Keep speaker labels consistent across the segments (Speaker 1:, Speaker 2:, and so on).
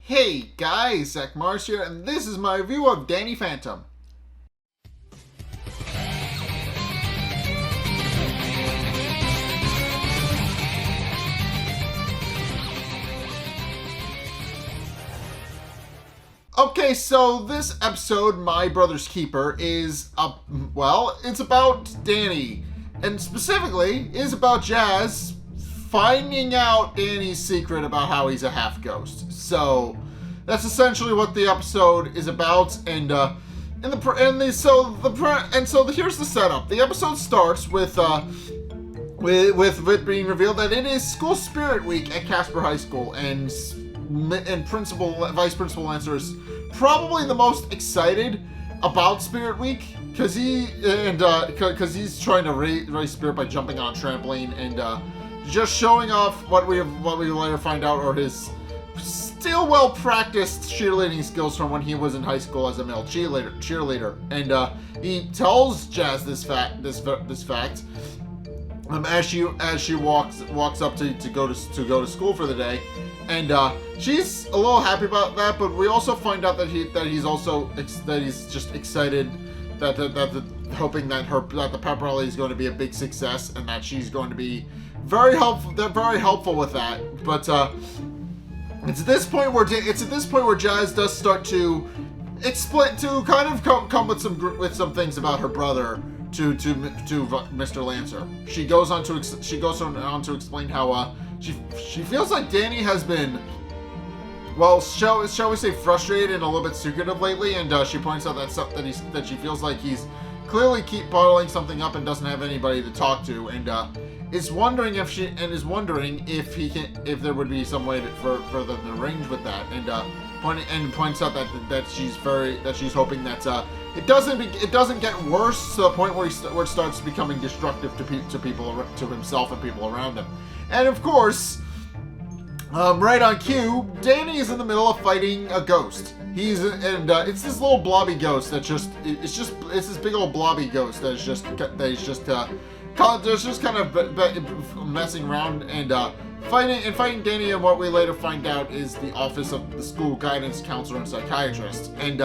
Speaker 1: Hey guys, Zack here, and this is my review of Danny Phantom. Okay, so this episode, My Brother's Keeper, is, it's about Danny, and specifically is about Jazz finding out Danny's secret about how he's a half ghost. So that's essentially what the episode is about, and here's the setup. The episode starts with it being revealed that it is School Spirit Week at Casper High School, and Vice Principal Lancer is probably the most excited about Spirit Week because he's trying to raise spirit by jumping on a trampoline and just showing off what we later find out are his still well practiced cheerleading skills from when he was in high school as a male cheerleader. And he tells Jazz this fact as she walks up to go to school for the day, and she's a little happy about that. But we also find out that he's just excited hoping that the pep rally is going to be a big success and that she's going to be very helpful. They're very helpful with that. But it's at this point where Jazz does start to come with some things about her brother to Mr. Lancer. She goes on to explain how she feels like Danny has been, well, shall we say, frustrated and a little bit secretive lately, and she points out that she feels like he's clearly keep bottling something up and doesn't have anybody to talk to, and is wondering if there would be some way for them to arrange with that, and points out that she's hoping that it doesn't get worse to the point where it starts becoming destructive to himself and people around him. And of course, right on cue, Danny is in the middle of fighting a ghost. It's this little blobby ghost it's this big old blobby ghost that is just kind of messing around and fighting Danny, and what we later find out is the office of the school guidance counselor and psychiatrist, and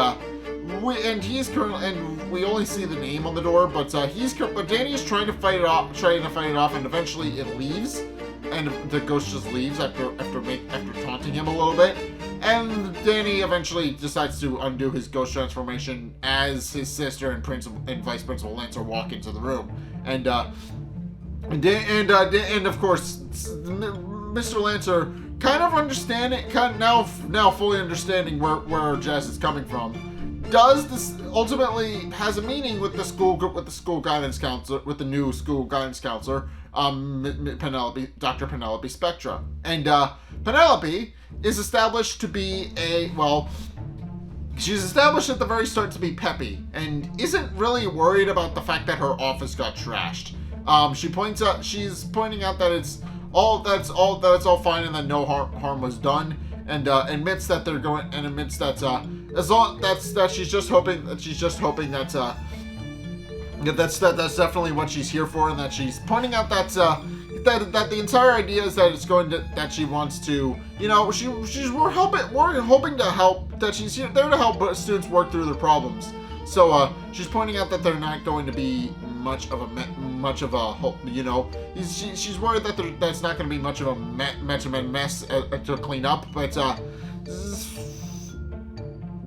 Speaker 1: we only see the name on the door, but Danny is trying to fight it off, and eventually it leaves, and the ghost just leaves after taunting him a little bit, and Danny eventually decides to undo his ghost transformation as his sister and Vice Principal Lancer walk into the room, and of course Mr. Lancer now fully understanding where Jazz is coming from, does this ultimately has a meeting with the new school guidance counselor, Dr. Penelope Spectra, and Penelope is established to be she's established at the very start to be peppy and isn't really worried about the fact that her office got trashed. She's pointing out that it's all fine and that no harm was done, and admits that she's just hoping that's definitely what she's here for, and that she's pointing out that the entire idea is that she wants to, we're hoping to help, that she's there to help students work through their problems. So she's pointing out that they're not going to be much of a she's worried that that's not going to be much of a mess to clean up, but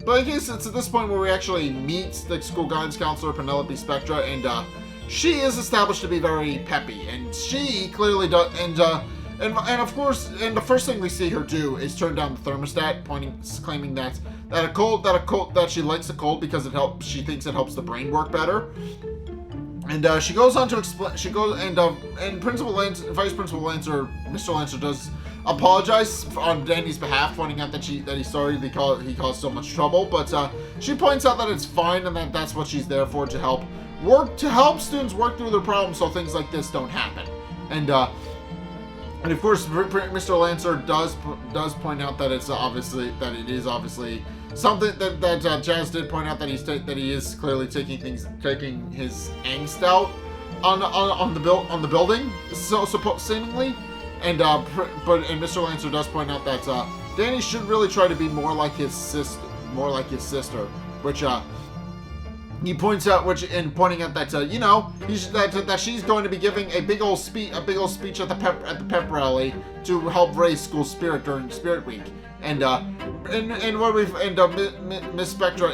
Speaker 1: I guess it's at this point where we actually meet the school guidance counselor, Penelope Spectra, and she is established to be very peppy, and she clearly does, and of course, and the first thing we see her do is turn down the thermostat, claiming that she likes the cold because she thinks it helps the brain work better. And she goes on to explain. And Vice Principal Lancer, Mr. Lancer, does apologize on Danny's behalf, pointing out that he's sorry he caused so much trouble. But she points out that it's fine and that's what she's there for, to help students work through their problems so things like this don't happen. And of course, Mr. Lancer does point out that it is obviously something that Jazz did point out, that he is clearly taking his angst out on the building, so seemingly, and Mr. Lancer does point out that Danny should really try to be more like his sister, which he points out, pointing out that that she's going to be giving a big old speech at the pep rally to help raise school spirit during Spirit Week, Miss Spectra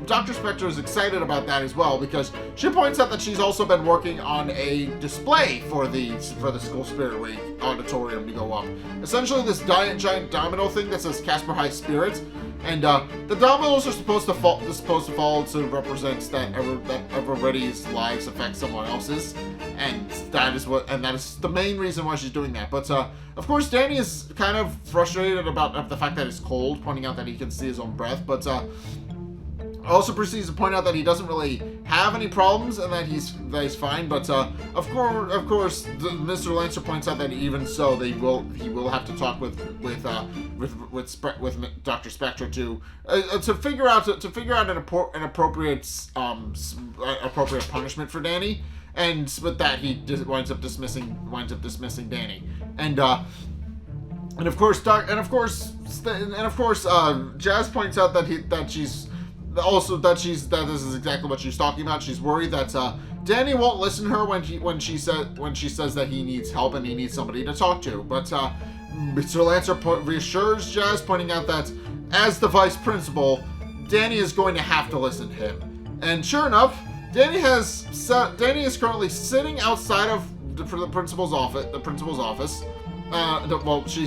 Speaker 1: Dr. Spectra is excited about that as well, because she points out that she's also been working on a display for the School Spirit Week auditorium to go up. Essentially, this giant domino thing that says Casper High Spirits, and the dominoes are supposed to fall to represent that everybody's lives affect someone else's, and that is the main reason why she's doing that. But of course, Danny is kind of frustrated about the fact that it's cold, pointing out that he can see his own breath, but also proceeds to point out that he doesn't really have any problems and that he's fine. But of course, Mr. Lancer points out that even so, he will have to talk with Dr. Spectra to figure out an appropriate punishment for Danny. And with that, he winds up dismissing Danny. And of course, Jazz points out that this is exactly what she's talking about. She's worried that Danny won't listen to her when she says that he needs help and he needs somebody to talk to. But Mr. Lancer reassures Jazz, pointing out that as the vice principal, Danny is going to have to listen to him. And sure enough, Danny is currently sitting outside of the principal's office.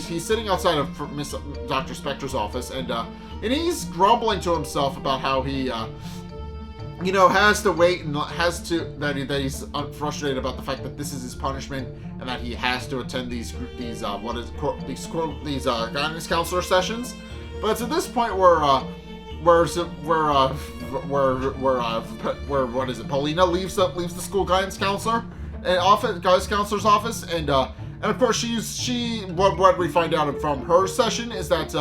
Speaker 1: He's sitting outside of Dr. Spectra's office, and he's grumbling to himself about how he, has to wait and that he's frustrated about the fact that this is his punishment and that he has to attend these guidance counselor sessions. But it's at this point Paulina leaves the school guidance counselor's office, and of course what we find out from her session is that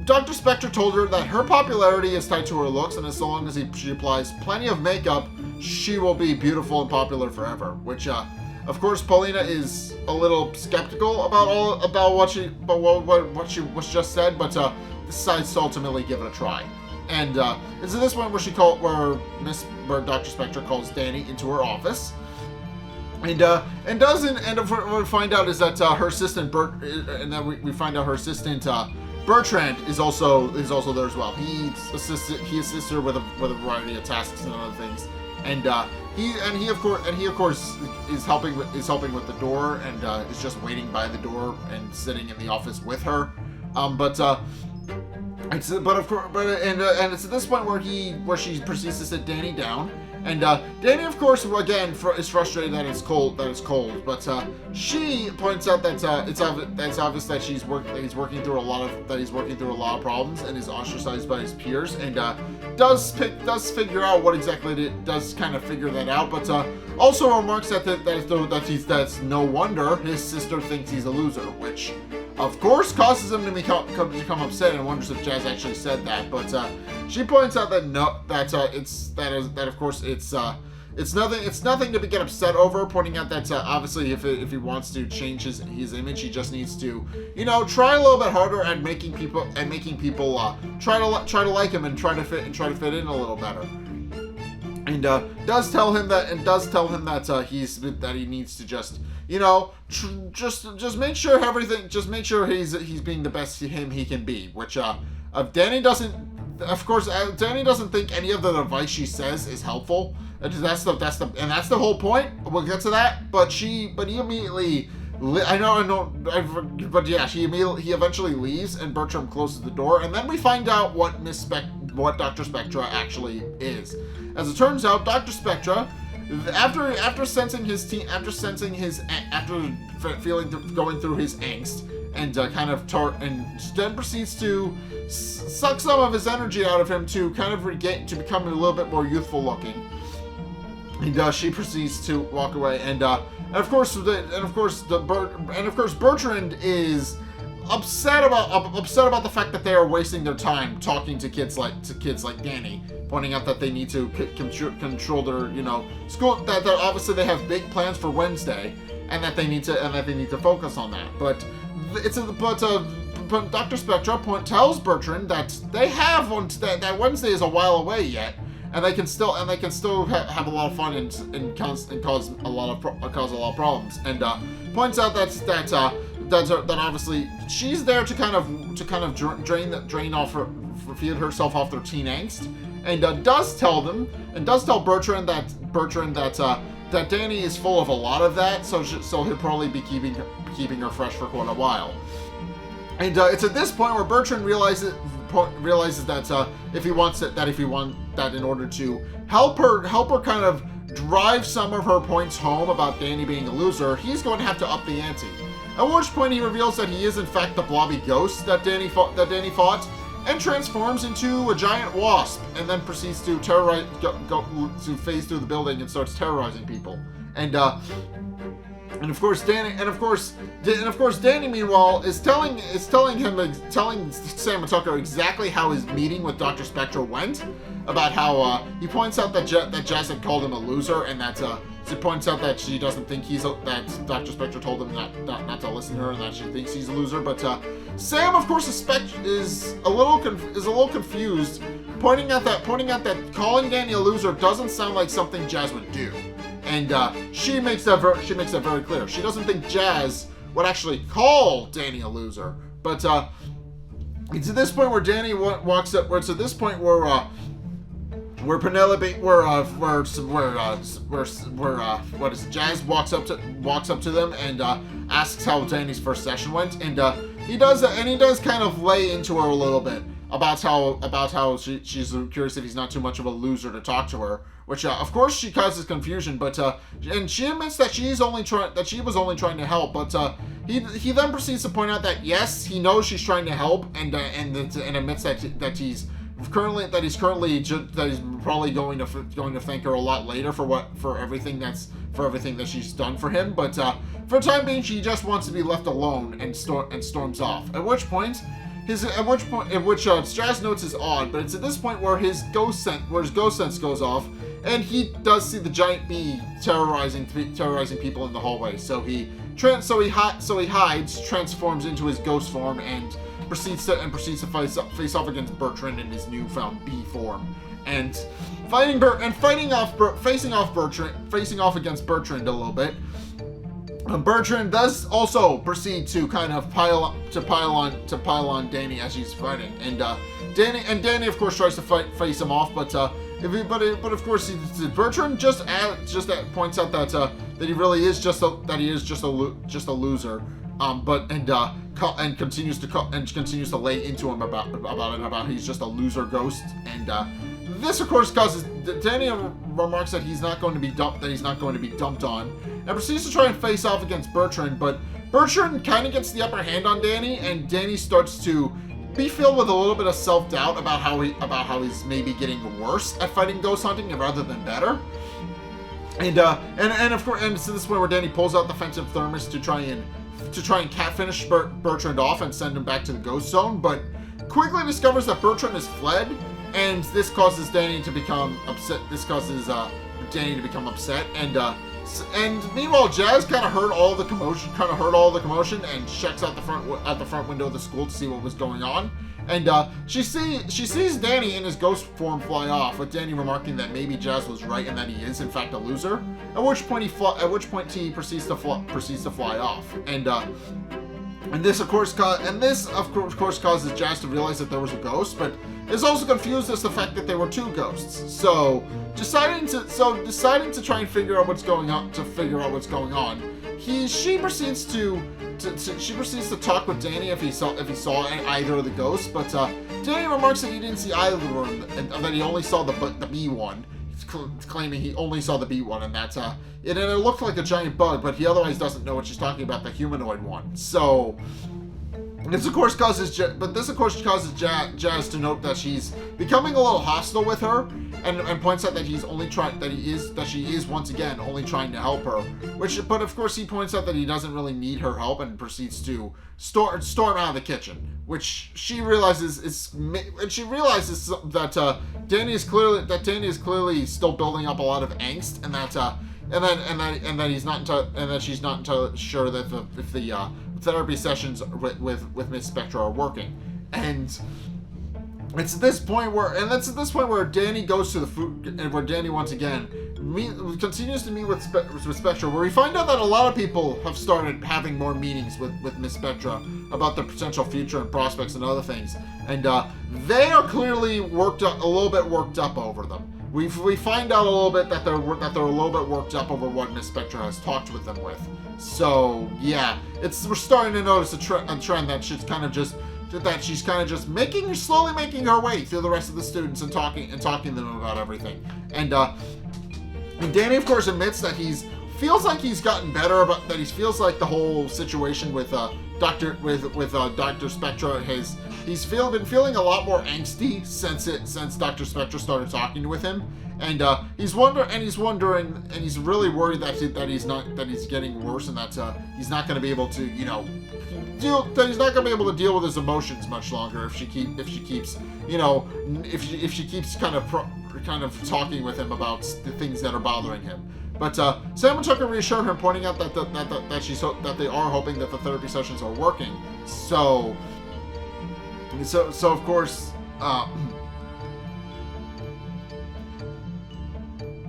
Speaker 1: Dr. Spectra told her that her popularity is tied to her looks, and as long as she applies plenty of makeup, she will be beautiful and popular forever. Which, of course, Paulina is a little skeptical about what she just said, but decides to ultimately give it a try. And it's at this point where Dr. Spectra calls Danny into her office. And what we find out is that her assistant Bertrand is also there as well. He assists her with a variety of tasks and other things, and he of course is helping with the door, and is just waiting by the door and sitting in the office with her. It's at this point where she proceeds to sit Danny down. And Danny, of course, again is frustrated that it's cold. But she points out that it's obvious that he's working through a lot of problems and is ostracized by his peers, and does figure out what exactly it does, kind of figure that out. But also remarks that's no wonder his sister thinks he's a loser, which of course causes him to become upset and wonders if Jazz actually said that. But she points out that it's nothing to get upset over, pointing out that obviously if he wants to change his image, he just needs to try a little bit harder at making people try to like him and try to fit in a little better. And does tell him that he needs to just make sure he's being the best him he can be, which Danny doesn't think any of the advice she says is helpful. That's the whole point. We'll get to that, but he immediately, he eventually leaves, and Bertram closes the door, and then we find out what Dr. Spectra actually is. As it turns out, Dr. Spectra, after going through his angst, and then proceeds to suck some of his energy out of him to kind of become a little bit more youthful looking. And she proceeds to walk away, and of course Bertrand is upset about the fact that they are wasting their time talking to kids like Danny, pointing out that they need to control their school, that obviously they have big plans for Wednesday, and that they need to focus on that. But Dr. Spectra tells Bertrand that they have that Wednesday is a while away yet, and they can still have a lot of fun and cause a lot of problems, and points out that obviously she's there to kind of feed herself off their teen angst, and does tell Bertrand that Danny is full of a lot of that, so he'll probably be keeping her fresh for quite a while. And it's at this point where Bertrand realizes that in order to help her kind of drive some of her points home about Danny being a loser, he's going to have to up the ante. At which point he reveals that he is in fact the blobby ghost that Danny fought, and transforms into a giant wasp, and then proceeds to to phase through the building and starts terrorizing people. And of course Danny meanwhile is telling Sam and Tucker exactly how his meeting with Dr. Spectra went, about how he points out that Jess had called him a loser, and that she points out that she doesn't think that Dr. Spectra told him not to listen to her, and that she thinks he's a loser. But Sam, of course, is a little confused, pointing out that calling Danny a loser doesn't sound like something Jazz would do, and she makes that very clear. She doesn't think Jazz would actually call Danny a loser. But it's at this point where Danny walks up. It's at this point where Penelope, Jazz walks up to them and asks how Danny's first session went, and he does kind of lay into her a little bit about how she's curious if he's not too much of a loser to talk to her, which of course she causes confusion, but and she admits that she was only trying to help, but he then proceeds to point out that yes, he knows she's trying to help, and admits that he's probably going to thank her a lot later for everything that she's done for him, but for the time being she just wants to be left alone, and storms off. At which Jazz notes is odd, but it's at this point where his ghost sense goes off, and he does see the giant bee terrorizing people in the hallway. So he hides, transforms into his ghost form, and proceeds to face off against Bertrand in his newfound bee form, and facing off against Bertrand a little bit. Bertrand does also proceed to kind of pile on Danny as he's fighting, and Danny of course tries to face him off, but of course Bertrand just points out that he really is just a loser, and continues to lay into him about he's just a loser ghost, and this of course causes Danny remarks that he's not going to be dumped on, and proceeds to try and face off against Bertrand, but Bertrand kind of gets the upper hand on Danny, and Danny starts to be filled with a little bit of self-doubt about how he's maybe getting worse at fighting ghost hunting rather than better. And of course, and to this point where Danny pulls out the Phantom Thermos to try and finish Bertrand off and send him back to the ghost zone, but quickly discovers that Bertrand has fled, and this causes Danny to become upset. And meanwhile, Jazz kind of heard all the commotion, and checks out the front window of the school to see what was going on. And she sees Danny in his ghost form fly off, with Danny remarking that maybe Jazz was right and that he is in fact a loser. At which point he proceeds to fly off. And this of course causes Jazz to realize that there was a ghost, but is also confused as to the fact that there were two ghosts. So deciding to try and figure out what's going on, she proceeds to talk with Danny if he saw either of the ghosts, but Danny remarks that he didn't see either of them, and that he only saw the bee one. He's claiming he only saw the bee one, and that's it looked like a giant bug, but he otherwise doesn't know what she's talking about, the humanoid one. So this of course causes Jazz to note that she's becoming a little hostile with her, and points out that she is once again only trying to help her. But of course he points out that he doesn't really need her help, and proceeds to storm out of the kitchen, which she realizes that Danny is clearly still building up a lot of angst, and that and that he's not and that she's not entirely sure that if the therapy sessions with Miss Spectra are working. And it's at this point where Danny goes to the food, and where Danny once again continues to meet with Spectra, where we find out that a lot of people have started having more meetings with Miss Spectra about their potential future and prospects and other things, and they are clearly a little bit worked up over them. We find out a little bit that they're a little bit worked up over what Miss Spectra has talked with them with. So yeah, we're starting to notice a trend that she's kind of just slowly making her way through the rest of the students and talking to them about everything. And Danny, of course, admits that feels like he's gotten better, he feels like the whole situation with Dr. Spectra he's been feeling a lot more angsty since Dr. Spectra started talking with him. And he's really worried that he's getting worse, and that he's not going to be able to, deal with his emotions much longer if she keeps kind of talking with him about the things that are bothering him. But Sam and Tucker reassure him, pointing out that they are hoping that the therapy sessions are working. So of course.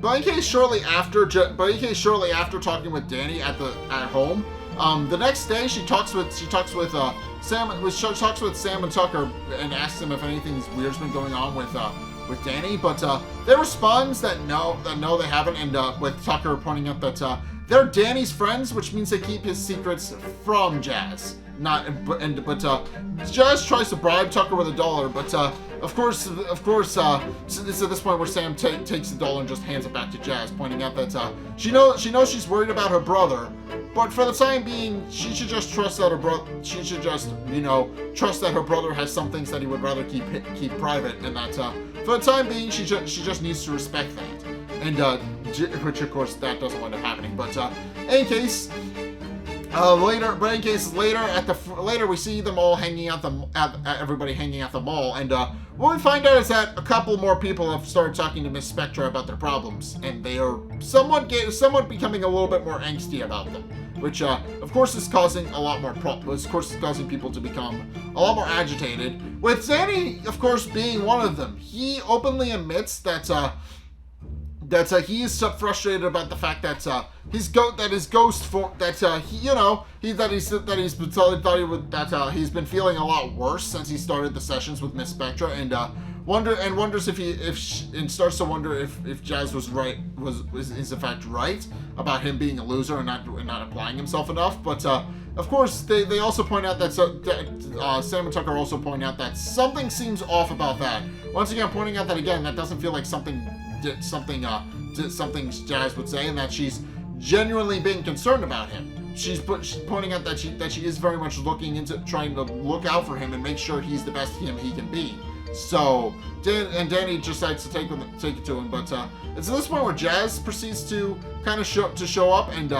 Speaker 1: But in case shortly after talking with Danny at home, the next day she talks with Sam and Tucker and asks them if anything's weird's been going on with Danny, but they respond that no they haven't, and with Tucker pointing out that they're Danny's friends, which means they keep his secrets from Jazz. But Jazz tries to bribe Tucker with $1, but of course, it's at this point where Sam takes the $1 and just hands it back to Jazz, pointing out that she knows she's worried about her brother, but for the time being, she should just trust that her brother. She should just trust that her brother has some things that he would rather keep private, and that for the time being, she just needs to respect that, and which of course that doesn't wind up happening. But in case. Later we see them all hanging out everybody hanging out the mall, and what we find out is that a couple more people have started talking to Miss Spectra about their problems, and they are somewhat becoming a little bit more angsty about them, which of course is causing a lot more problems. Of course, is causing people to become a lot more agitated. With Danny, of course, being one of them, he openly admits that he is so frustrated about the fact that he's been feeling a lot worse since he started the sessions with Miss Spectra, and starts to wonder if Jazz was in fact right about him being a loser and not applying himself enough. But of course they also point out that Sam and Tucker also point out that something seems off about that. Once again, pointing out that that doesn't feel like something Jazz would say, and that she's genuinely being concerned about him. She's pointing out that she is very much looking into trying to look out for him and make sure he's the best him he can be. So Danny decides to take it to him, but it's at this point where Jazz proceeds to kind of show up and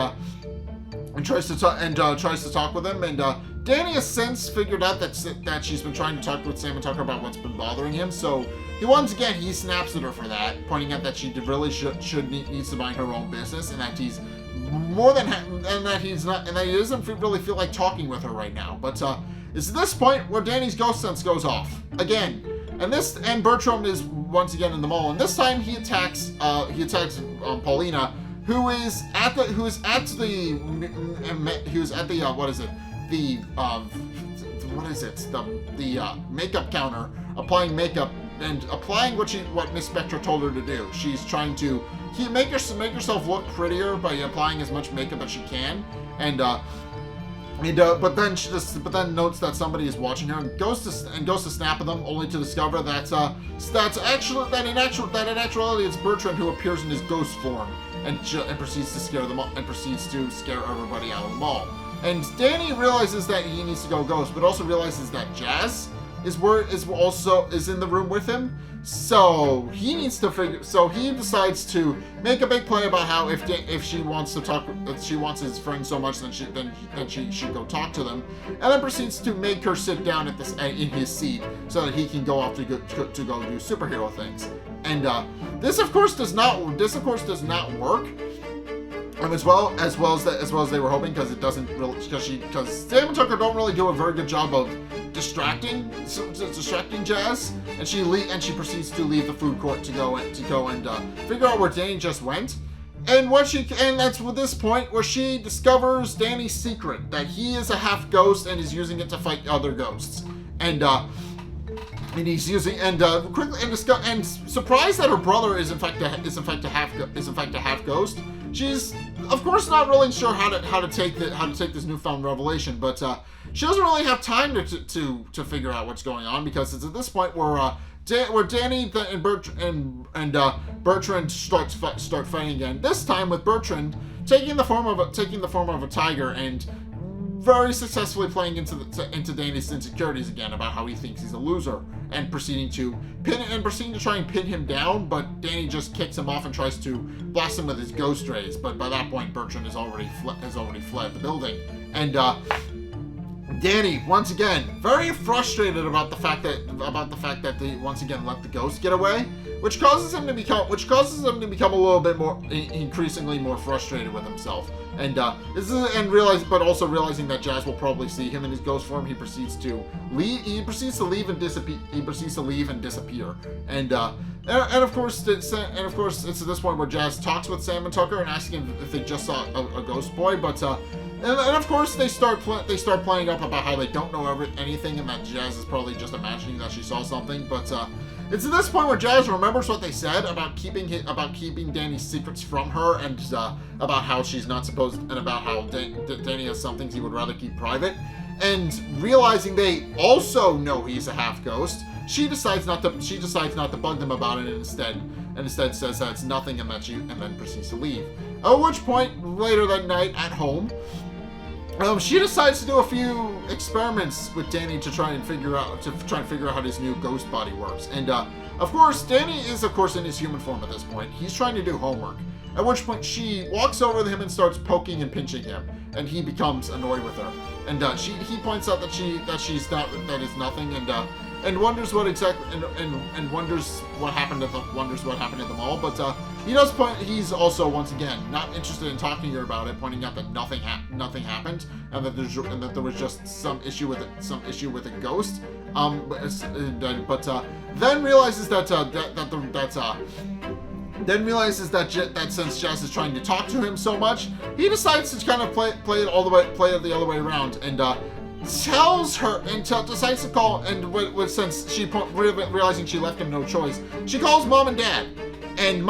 Speaker 1: tries to talk with him, and Danny has since figured out that she's been trying to talk with Sam and Tucker about what's been bothering him. So he snaps at her for that, pointing out that she really needs to mind her own business, and that he's he doesn't really feel like talking with her right now. But it's at this point where Danny's ghost sense goes off again, and Bertram is once again in the mall, and this time he attacks Paulina, who is at the makeup counter, applying makeup and applying what Miss Spectra told her to do. She's trying to make herself look prettier by applying as much makeup as she can, but then notes that somebody is watching her and goes to snap at them, only to discover that in actuality it's Bertrand who appears in his ghost form and proceeds to scare everybody out of the mall. And Danny realizes that he needs to go ghost, but also realizes that Jazz is in the room with him. So he decides to make a big play about how if she wants his friend so much, then she should go talk to them, and then proceeds to make her sit down in his seat so that he can go off to go do superhero things. And this of course does not work. as they were hoping, because it doesn't really, because Sam and Tucker don't really do a very good job of distracting Jazz, and she proceeds to leave the food court to go and figure out where Danny just went. And that's at this point where she discovers Danny's secret, that he is a half ghost and is using it to fight other ghosts. And he's using and surprised that her brother is in fact a half ghost. She's of course not really sure how to take this newfound revelation, but she doesn't really have time to figure out what's going on, because it's at this point where Danny and Bertrand start fighting again. This time with Bertrand taking the form of a tiger and very successfully playing into Danny's insecurities again about how he thinks he's a loser, and proceeding to try and pin him down. But Danny just kicks him off and tries to blast him with his ghost rays. But by that point, Bertrand has already fled the building, and Danny, once again, very frustrated about the fact that they once again let the ghost get away, which causes him to become a little bit more increasingly more frustrated with himself. And realizing that Jazz will probably see him in his ghost form, he proceeds to leave and disappear. And of course it's at this point where Jazz talks with Sam and Tucker and asking him if they just saw a ghost boy, but and of course they start playing up about how they don't know anything, and that Jazz is probably just imagining that she saw something. But it's at this point where Jazz remembers what they said about keeping Danny's secrets from her, and about how she's not supposed, and about how Danny has some things he would rather keep private. And realizing they also know he's a half ghost, she decides not to bug them about it, and instead says that it's nothing, and then proceeds to leave. At which point, later that night at home, she decides to do a few experiments with Danny to try and figure out how his new ghost body works. And of course, Danny is in his human form at this point. He's trying to do homework. At which point, she walks over to him and starts poking and pinching him, and he becomes annoyed with her. And he points out that is nothing, and wonders what happened at the mall. But he's also once again not interested in talking to her about it, pointing out that nothing happened, and that there was just some issue with a ghost. Then realizes that since Jazz is trying to talk to him so much, he decides to kind of play it the other way around, and tells her decides to call, and since she realizing she left him no choice, she calls Mom and Dad, and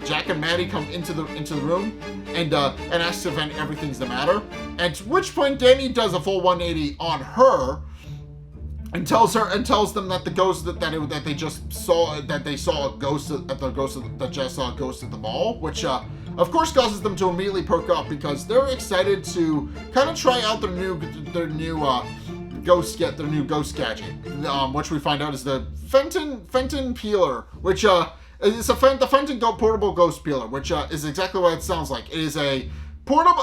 Speaker 1: Jack and Maddie come into the room and asks if everything's the matter. At which point Danny does a full 180 on her, and tells them that the ghost that they just saw, that they saw a ghost that Jess saw a ghost at the mall, which of course causes them to immediately perk up, because they're excited to kind of try out their new ghost gadget, which we find out is the Fenton peeler, which is the Fenton portable ghost peeler, which is exactly what it sounds like. It is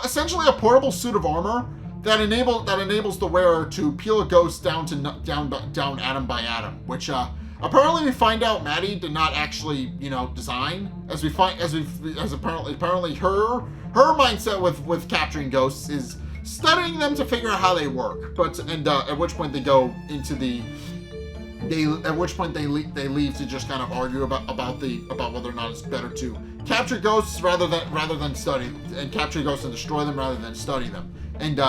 Speaker 1: essentially a portable suit of armor that enables the wearer to peel a ghost down atom by atom, which apparently we find out Maddie did not actually design, as apparently her mindset with capturing ghosts is studying them to figure out how they work. But at which point they leave to just kind of argue about whether or not it's better to capture ghosts rather than study, and capture ghosts and destroy them rather than study them. And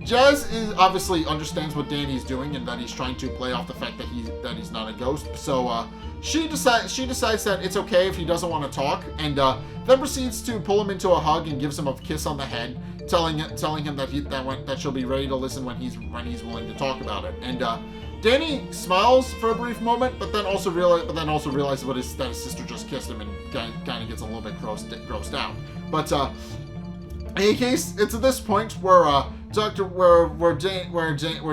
Speaker 1: Jazz obviously understands what Danny's doing, and that he's trying to play off the fact that he's not a ghost. So she decides that it's okay if he doesn't want to talk, and then proceeds to pull him into a hug and gives him a kiss on the head, telling him that she'll be ready to listen when he's willing to talk about it. And Danny smiles for a brief moment, but then also realizes that his sister just kissed him, and kind of gets a little bit grossed out. But in any case, it's at this point where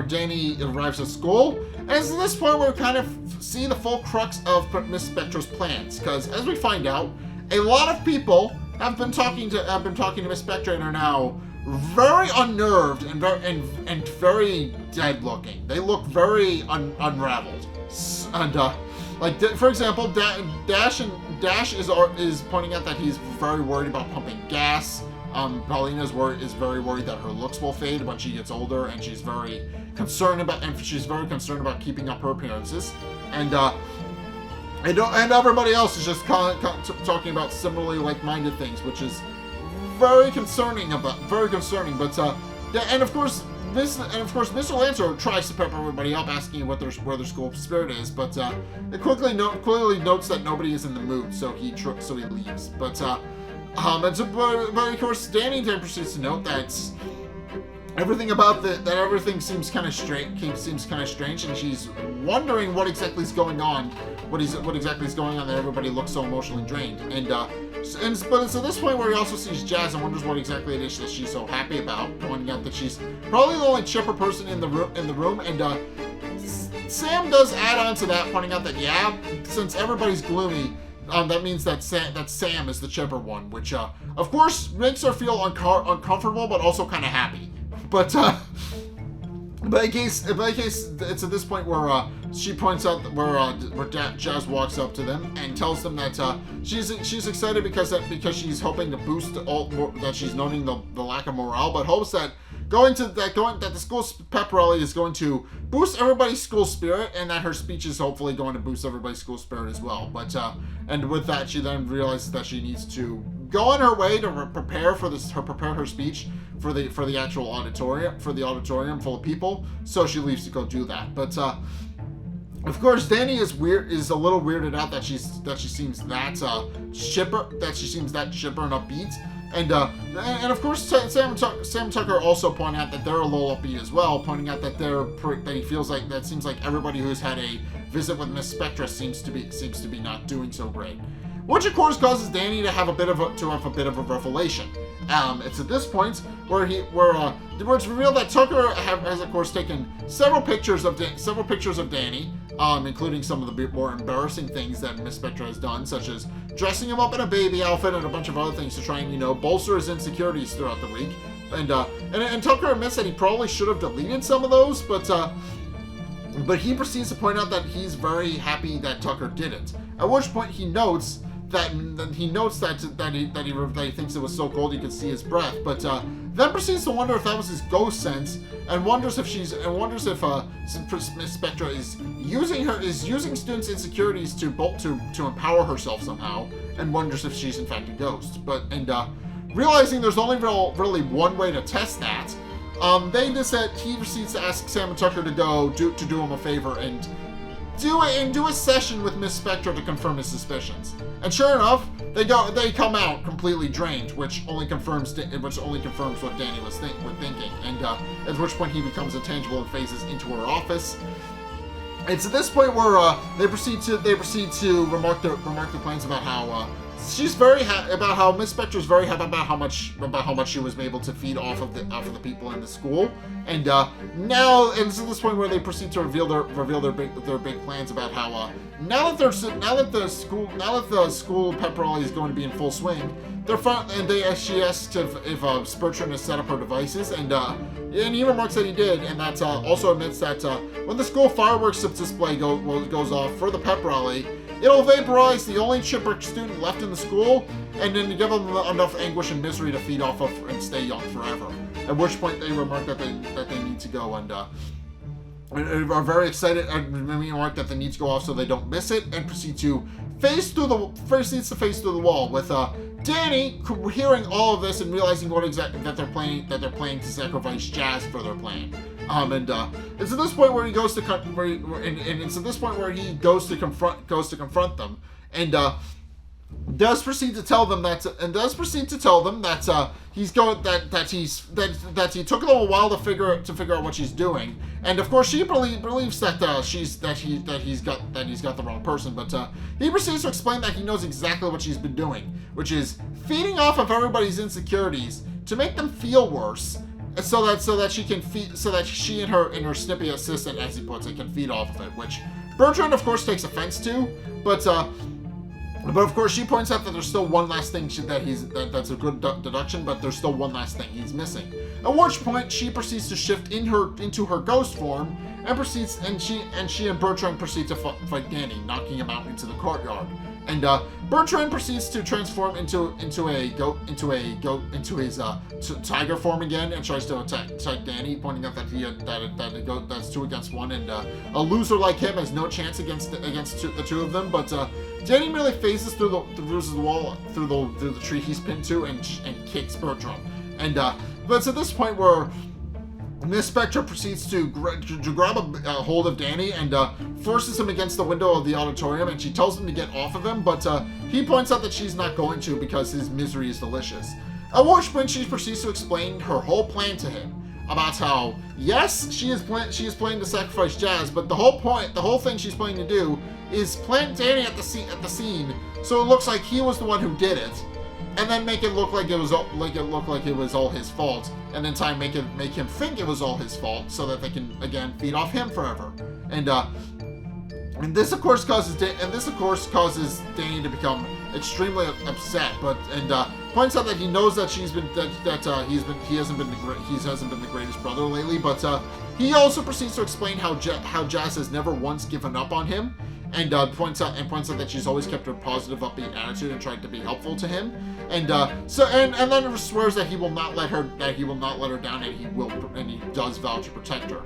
Speaker 1: Danny arrives at school, and it's at this point where we kind of see the full crux of Miss Spectra's plans, because as we find out, a lot of people have been talking to Miss Spectra and are now very unnerved and very dead looking. They look very unraveled, and Like, for example, Dash is pointing out that he's very worried about pumping gas. Paulina is very worried that her looks will fade when she gets older, and she's very concerned about keeping up her appearances. And everybody else is just talking about similarly like-minded things, which is very concerning. But and of course Mr. Lancer tries to pep everybody up, asking where their school spirit is, but it clearly notes that nobody is in the mood, so he leaves. But of course, Danny then proceeds to note that everything seems kind of strange, and she's wondering what exactly is going on. What exactly is going on that everybody looks so emotionally drained, but it's at this point where he also sees Jazz and wonders what exactly it is that she's so happy about, pointing out that she's probably the only chipper person in the room, and Sam does add on to that, pointing out that since everybody's gloomy, that means that Sam is the chipper one, which of course makes her feel uncomfortable, but also kind of happy. But in case, it's at this point where she points out where Jazz walks up to them and tells them that she's excited because she's hoping to boost that she's noting the lack of morale, but hopes that the school pep rally is going to boost everybody's school spirit, and that her speech is hopefully going to boost everybody's school spirit as well. But and with that, she then realizes that she needs to go on her way to prepare her speech for the actual auditorium, for the auditorium full of people. So she leaves to go do that. But of course, Danny is a little weirded out that she seems that chipper and upbeat. And of course, Sam Tucker also pointing out that they're a little upbeat as well, pointing out that he feels like that seems like everybody who's had a visit with Miss Spectra seems to be not doing so great, which of course causes Danny to have a bit of a revelation. It's at this point where it's revealed that Tucker has of course taken several pictures of Danny, including some of the more embarrassing things that Miss Spectra has done, such as dressing him up in a baby outfit and a bunch of other things to try and bolster his insecurities throughout the week. And Tucker admits that he probably should have deleted some of those, but he proceeds to point out that he's very happy that Tucker didn't. At which point he notes that he thinks it was so cold he could see his breath, but then proceeds to wonder if that was his ghost sense, and wonders if Miss Spectra is using students' insecurities to empower herself somehow, and wonders if she's in fact a ghost. Realizing there's only really one way to test that, he proceeds to ask Sam and Tucker to go do him a favor and do a session with Miss Spectra to confirm his suspicions. And sure enough, they come out completely drained, which only confirms what Danny was thinking. And at which point he becomes intangible and phases into her office. It's at this point where they proceed to remark their plans about how she's very happy about how Miss Spectra's very happy about how much she was able to feed off of the people in the school, and it's at this point where they proceed to reveal their big plans about how now that the school pep rally is going to be in full swing, she asks if Bertrand has set up her devices, and he remarks that he did, and that also admits that when the school fireworks display goes off for the pep rally, it'll vaporize the only chipper student left in the school, and then give them enough anguish and misery to feed off of and stay young forever. At which point they remark that they need to go and are very excited and remark that they need to go off so they don't miss it, and proceeds to face through the wall with Danny hearing all of this and realizing that they're planning to sacrifice Jazz for their plan. It's at this point where he goes to confront them, and does proceed to tell them that he took them a while to figure out what she's doing, and of course she believes that he's got the wrong person, but he proceeds to explain that he knows exactly what she's been doing, which is feeding off of everybody's insecurities to make them feel worse, so that she and her snippy assistant, as he puts it, can feed off of it, which Bertrand of course takes offense to, but of course she points out that there's still one last thing that's a good deduction, but there's still one last thing he's missing. At which point she proceeds to shift into her ghost form and she and Bertrand proceed to fight Danny, knocking him out into the courtyard. And Bertrand proceeds to transform into his tiger form again, and tries to attack Danny, pointing out that that's 2 against 1, and a loser like him has no chance against the two of them. But Danny merely phases through the wall through the tree he's pinned to and kicks Bertrand. And but it's at this point where Miss Spectra proceeds to grab a hold of Danny and forces him against the window of the auditorium, and she tells him to get off of him, but he points out that she's not going to because his misery is delicious. At which point she proceeds to explain her whole plan to him about how, yes, she is planning to sacrifice Jazz, but the whole thing she's planning to do is plant Danny at the scene so it looks like he was the one who did it, and then make it look like it was all his fault, and then time make him think it was all his fault, so that they can again feed off him forever. And this of course causes Danny to become extremely upset, and points out that he knows that he hasn't been the greatest brother lately, but he also proceeds to explain how Jazz has never once given up on him. And points out that she's always kept her positive, upbeat attitude and tried to be helpful to him. And then swears that he will not let her down, and he does vow to protect her.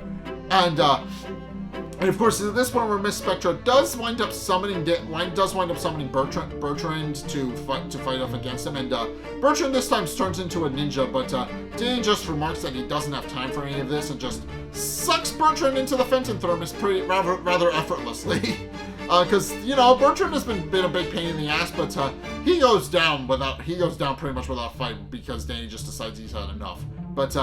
Speaker 1: And of course, at this point where Miss Spectra does wind up summoning Bertrand to fight off against him, and Bertrand this time turns into a ninja, but Danny just remarks that he doesn't have time for any of this and just sucks Bertrand into the Fenton thermos rather effortlessly. Because Bertrand has been a big pain in the ass, but he goes down pretty much without fight because Danny just decides he's had enough. But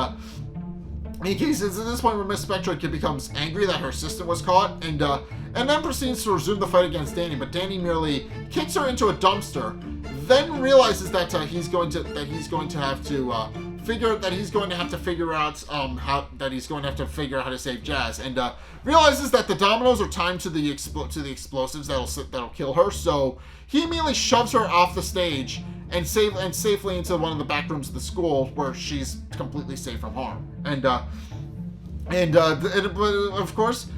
Speaker 1: in case it's at this point where Miss Spectra becomes angry that her assistant was caught, and then proceeds to resume the fight against Danny. But Danny merely kicks her into a dumpster, then realizes that he's going to have to figure out how to save Jazz, and realizes that the dominoes are timed to the explosives that'll kill her. So he immediately shoves her off the stage and safely into one of the back rooms of the school, where she's completely safe from harm. And of course,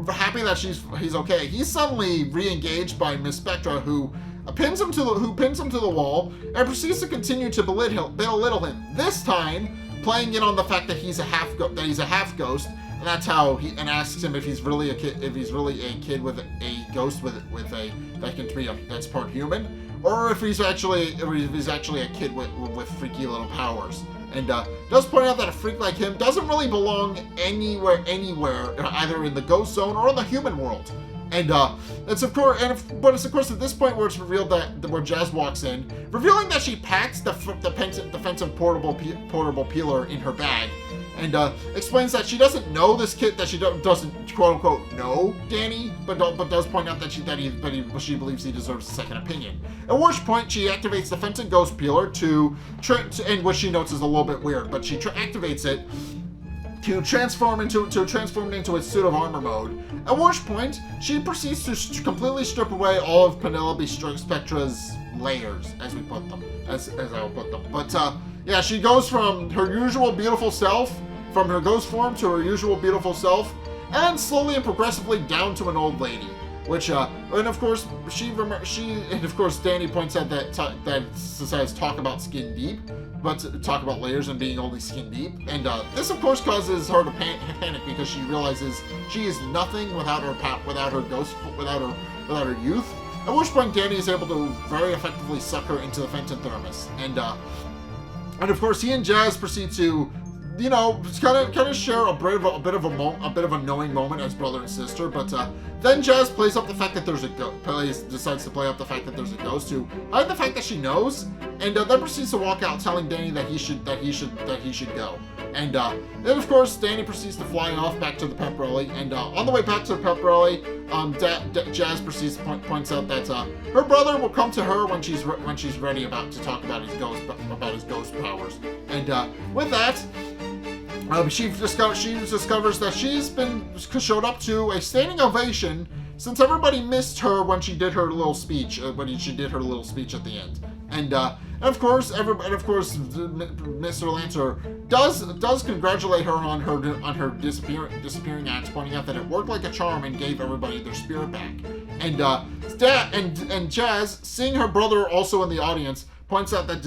Speaker 1: happy that he's okay, he's suddenly re-engaged by Miss Spectra, who pins him to the wall and proceeds to continue to belittle him. This time, playing in on the fact that he's a half ghost, and that's how and asks him if he's really a kid with a ghost that's part human, or if he's actually a kid with freaky little powers. And does point out that a freak like him doesn't really belong anywhere, either in the ghost zone or in the human world. And it's of course at this point where it's revealed where Jazz walks in, revealing that she packs the Fenton portable peeler in her bag, and explains that she doesn't know this kid, that she doesn't quote unquote know Danny, but does point out that she believes he deserves a second opinion. At which point she activates the Fenton ghost peeler and which she notes is a little bit weird, but she activates it to transform it into its suit of armor mode. At which point she proceeds to completely strip away all of Penelope Spectra's layers, as I will put them. But yeah, she goes from her usual beautiful self, from her ghost form to her usual beautiful self, and slowly and progressively down to an old lady. Which and of course Danny points out that says talk about skin deep, but talk about layers and being only skin deep, and this of course causes her to panic because she realizes she is nothing without her youth. At which point Danny is able to very effectively suck her into the Fenton thermos, and of course he and Jazz proceed to kind of share a bit of a knowing moment as brother and sister, but then Jazz plays up the fact that decides to play up the fact that there's a ghost to hide the fact that she knows, and then proceeds to walk out telling Danny that he should go. And then of course Danny proceeds to fly off back to the pep rally, and on the way back to the pep rally, Jazz proceeds to points out that her brother will come to her when she's ready to talk about his ghost powers. And with that, she discovers that she's showed up to a standing ovation since everybody missed her when she did her little speech. When she did her little speech at the end, and And of course, Mr. Lancer does congratulate her on her disappearing act, pointing out that it worked like a charm and gave everybody their spirit back. And and Jazz, seeing her brother also in the audience, points out that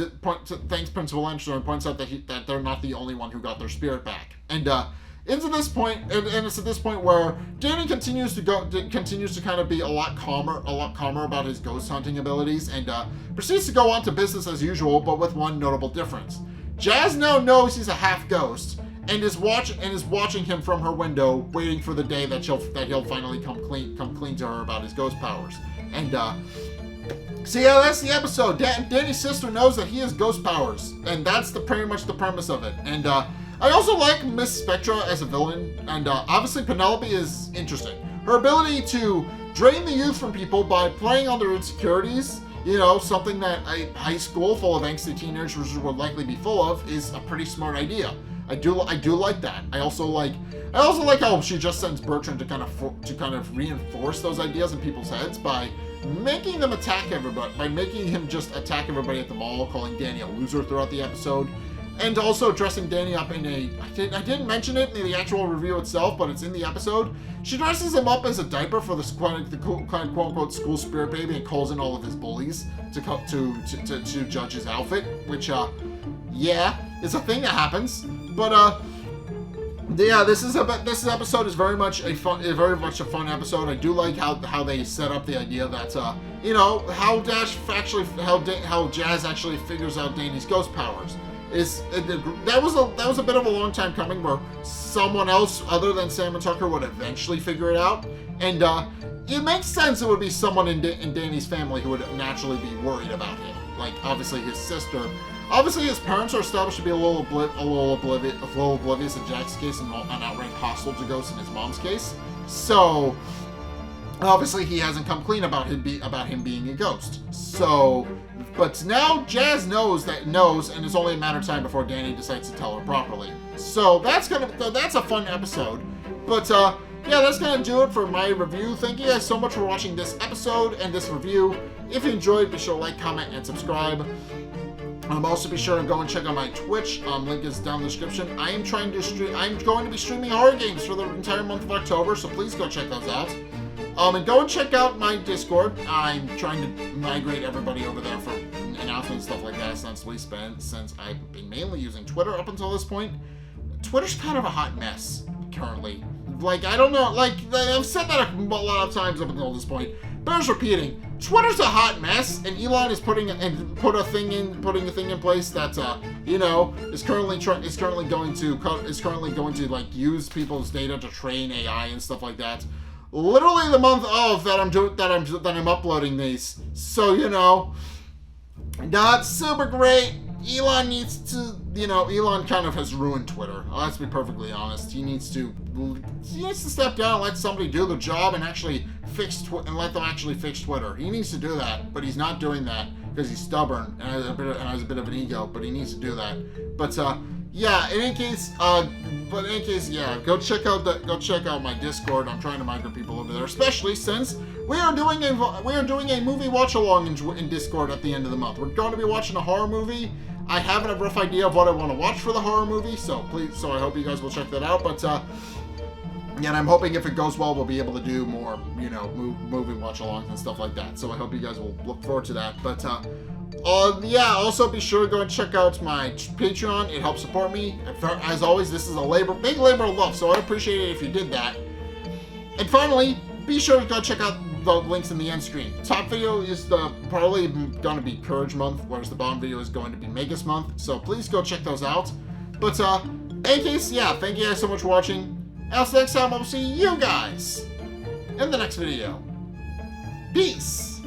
Speaker 1: thanks Principal Lancer and points out that they're not the only one who got their spirit back. And it's at this point where Danny continues to kind of be a lot calmer about his ghost hunting abilities, and proceeds to go on to business as usual, but with one notable difference. Jazz now knows he's a half ghost and is watching him from her window, waiting for the day that he'll finally come clean to her about his ghost powers. And so yeah, that's the episode. Danny's sister knows that he has ghost powers, and that's pretty much the premise of it. And I also like Miss Spectra as a villain, and obviously Penelope is interesting. Her ability to drain the youth from people by playing on their insecurities, something that a high school full of angsty teenagers would likely be full of, is a pretty smart idea. I do like that. I also like how she just sends Bertrand to kind of reinforce those ideas in people's heads by making them attack everybody, by making him just attack everybody at the mall, calling Danny a loser throughout the episode. And also dressing Danny up in I didn't mention it in the actual review itself, but it's in the episode. She dresses him up as a diaper for the quote-unquote school spirit baby and calls in all of his bullies to judge his outfit, which, yeah, is a thing that happens. But, yeah, this episode is very much a fun episode. I do like how they set up the idea that, how Jazz actually figures out Danny's ghost powers. That was a bit of a long time coming, where someone else other than Sam and Tucker would eventually figure it out, and it makes sense it would be someone in Danny's family who would naturally be worried about him, like obviously his sister. Obviously, his parents are established to be a little oblivious in Jack's case and outright hostile to ghosts in his mom's case. So obviously he hasn't come clean about him being a ghost. So. But now Jazz knows, and it's only a matter of time before Danny decides to tell her properly. So that's a fun episode. But yeah, that's gonna do it for my review. Thank you guys so much for watching this episode and this review. If you enjoyed, be sure to like, comment, and subscribe. Also be sure to go and check out my Twitch. Link is down in the description. I'm going to be streaming horror games for the entire month of October, so please go check those out. And go and check out my Discord. I'm trying to migrate everybody over there for announcements and stuff like that since I've been mainly using Twitter up until this point. Twitter's kind of a hot mess currently. Like, I don't know, like, I've said that a lot of times up until this point. Bears repeating. Twitter's a hot mess, and Elon is putting a thing in place that is currently going to like use people's data to train AI and stuff like that. Literally the month of that I'm uploading these, so not super great. Elon needs to, Elon kind of has ruined Twitter. Let's be perfectly honest. He needs to step down and let somebody do the job and actually let them actually fix Twitter. He needs to do that, but he's not doing that because he's stubborn and has a bit of an ego. But he needs to do that. But yeah. In any case, yeah. Go check out my Discord. I'm trying to migrate people over there, especially since we are doing a movie watch along in Discord at the end of the month. We're going to be watching a horror movie. I have a rough idea of what I want to watch for the horror movie, so I hope you guys will check that out. But yeah, and I'm hoping if it goes well, we'll be able to do more, movie watch alongs and stuff like that. So I hope you guys will look forward to that. But yeah, also be sure to go and check out my Patreon. It helps support me. As always, this is a big labor of love, so I'd appreciate it if you did that. And finally, be sure to go check out the links in the end screen. Top video is probably going to be Courage Month, whereas the bottom video is going to be Magus Month. So please go check those out. But in any case, yeah, thank you guys so much for watching. Until next time, I'll see you guys in the next video. Peace.